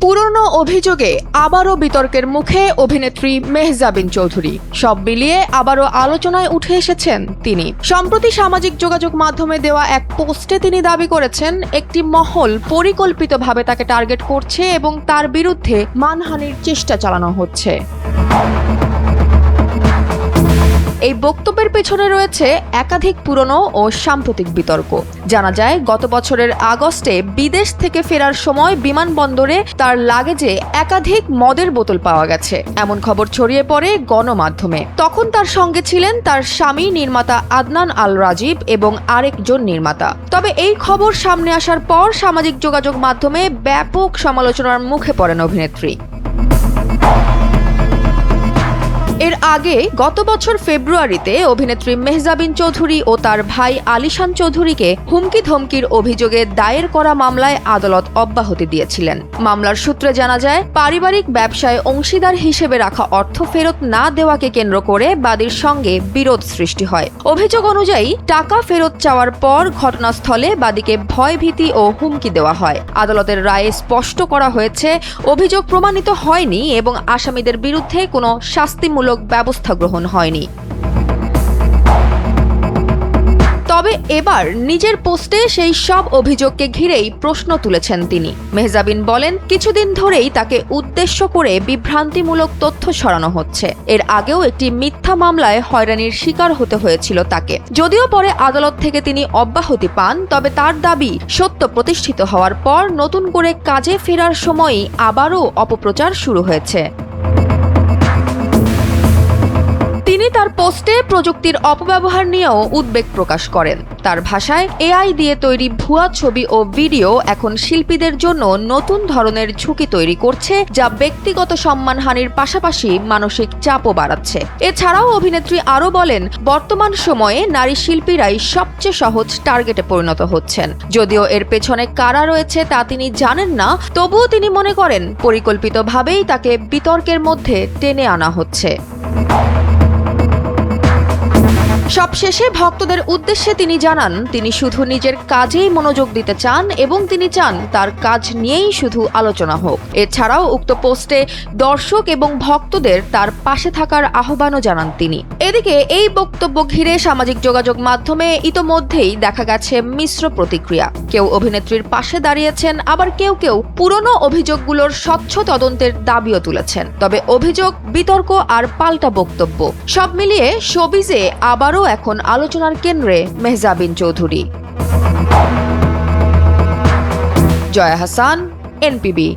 পুরনো অভিযোগে আবারও বিতর্কের মুখে অভিনেত্রী মেহজাবিন চৌধুরী। সব মিলিয়ে আবারও আলোচনায় উঠে এসেছেন তিনি। সম্প্রতি সামাজিক যোগাযোগ মাধ্যমে দেওয়া এক পোস্টে তিনি দাবি করেছেন একটি মহল পরিকল্পিতভাবে তাকে টার্গেট করছে এবং তার বিরুদ্ধে মানহানির চেষ্টা চালানো হচ্ছে। এই বক্তব্যের পেছনে রয়েছে একাধিক পুরনো ও সাম্প্রতিক বিতর্ক। জানা যায়, গত বছরের আগস্টে বিদেশ থেকে ফেরার সময় বিমানবন্দরে তার লাগেজে একাধিক মদের বোতল পাওয়া গেছে, এমন খবর ছড়িয়ে পড়ে গণমাধ্যমে। তখন তার সঙ্গে ছিলেন তার স্বামী নির্মাতা আদনান আল রাজীব এবং আরেকজন নির্মাতা। তবে এই খবর সামনে আসার পর সামাজিক যোগাযোগ মাধ্যমে ব্যাপক সমালোচনার মুখে পড়েন অভিনেত্রী। এর আগে গত বছর ফেব্রুয়ারিতে অভিনেত্রী মেহজাবিন চৌধুরী ও তার ভাই আলিশান চৌধুরীকে হুমকি ধমকির অভিযোগে দায়ের করা মামলায় আদালত অব্যাহতি দিয়েছিলেন। মামলার সূত্রে জানা যায়, পারিবারিক ব্যবসায় অংশীদার হিসেবে রাখা অর্থ ফেরত না দেওয়াকে কেন্দ্র করে বাদীর সঙ্গে বিরোধ সৃষ্টি হয়। অভিযোগ অনুযায়ী টাকা ফেরত চাওয়ার পর ঘটনাস্থলে বাদীকে ভয়ভীতি ও হুমকি দেওয়া হয়। আদালতের রায়ে স্পষ্ট করা হয়েছে, অভিযোগ প্রমাণিত হয়নি এবং আসামিদের বিরুদ্ধে কোনো শাস্তিমূলক ব্যবস্থা গ্রহণ হয়নি। তবে এবার নিজের পোস্টে সেই সব অভিযোগকে ঘিরেই প্রশ্ন তুলেছেন তিনি। মেহজাবিন বলেন, কিছুদিন ধরেই তাকে উদ্দেশ্য করে বিভ্রান্তিমূলক তথ্য ছড়ানো হচ্ছে। এর আগেও একটি মিথ্যা মামলায় হয়রানির শিকার হতে হয়েছিল তাকে। যদিও পরে আদালত থেকে তিনি অব্যাহতি পান, তবে তার দাবি সত্য প্রতিষ্ঠিত হওয়ার পর নতুন করে কাজে ফেরার সময়ই আবারও অপপ্রচার শুরু হয়েছে। তিনি তার পোস্টে প্রযুক্তির অপব্যবহার নিয়েও উদ্বেগ প্রকাশ করেন। তার ভাষায়, এআই দিয়ে তৈরি ভুয়া ছবি ও ভিডিও এখন শিল্পীদের জন্য নতুন ধরনের ঝুঁকি তৈরি করছে, যা ব্যক্তিগত সম্মানহানির পাশাপাশি মানসিক চাপও বাড়াচ্ছে। এছাড়াও অভিনেত্রী আরও বলেন, বর্তমান সময়ে নারী শিল্পীরাই সবচেয়ে সহজ টার্গেটে পরিণত হচ্ছেন। যদিও এর পেছনে কারা রয়েছে তা তিনি জানেন না, তবুও তিনি মনে করেন পরিকল্পিতভাবেই তাকে বিতর্কের মধ্যে টেনে আনা হচ্ছে। সবশেষে ভক্তদের উদ্দেশ্যে তিনি জানান, তিনি শুধু নিজের কাজেই মনোযোগ দিতে চান এবং তিনি চান তার কাজ নিয়েই শুধু আলোচনা হোক। এছাড়াও উক্ত পোস্টে দর্শক এবং ভক্তদের তার পাশে থাকার আহ্বানও জানান তিনি। এদিকে এই বক্তব্য ঘিরে সামাজিক যোগাযোগ মাধ্যমে ইতোমধ্যেই দেখা গেছে মিশ্র প্রতিক্রিয়া। কেউ অভিনেত্রীর পাশে দাঁড়িয়েছেন, আবার কেউ কেউ পুরনো অভিযোগগুলোর স্বচ্ছ তদন্তের দাবিও তুলেছেন। তবে অভিযোগ, বিতর্ক আর পাল্টা বক্তব্য সব মিলিয়ে শোবিজে আবারও এখন আলোচনার কেন্দ্রে মেহজাবিন চৌধুরী। জয়া হাসান, এনপিবি।